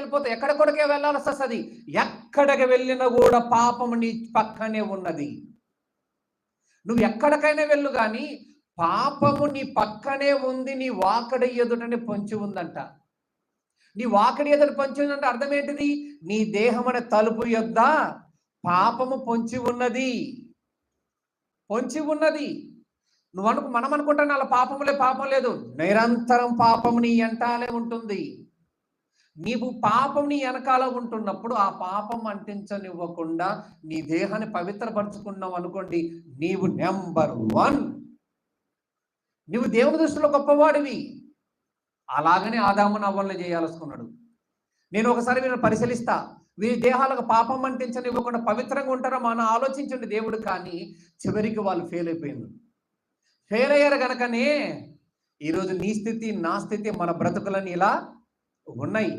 వెళ్ళిపోతావు, ఎక్కడికొడికే వెళ్ళాల్సి వస్తుంది. ఎక్కడికి వెళ్ళినా కూడా పాపము నీ పక్కనే ఉన్నది. నువ్వు ఎక్కడికైనా వెళ్ళు కానీ పాపము నీ పక్కనే ఉంది, నీ వాకడి ఎదుటనే పొంచి ఉందంట. నీ వాకడి ఎదుట పొంచి ఉందంటే అర్థం ఏంటిది? నీ దేహమనే తలుపు యొద్ద పాపము పొంచి ఉన్నది, పొంచి ఉన్నది. మనం అనుకుంటాను అలా పాపం లేదు. నిరంతరం పాపము నీ వెంటాలే ఉంటుంది. నీవు పాపం నీ వెనకాల ఉంటున్నప్పుడు ఆ పాపం అంటించనివ్వకుండా నీ దేహాన్ని పవిత్రపరచుకున్నావు అనుకోండి, నీవు నెంబర్ 1. నువ్వు దేవుని దృష్టిలో గొప్పవాడివి. అలాగనే ఆదామును అవ్వల్ని చేయాలనుకున్నాడు. నేను ఒకసారి వీళ్ళని పరిశీలిస్తా, వీరి దేహాలకు పాపం అంటించనివ్వకుండా పవిత్రంగా ఉంటారో మన ఆలోచించండి దేవుడు. కానీ చివరికి వాళ్ళు ఫెయిల్ అయిపోయింది. ఫెయిల్ అయ్యారు కనుకనే ఈరోజు నీ స్థితి, నా స్థితి, మన బ్రతుకులని ఇలా ఉన్నాయి.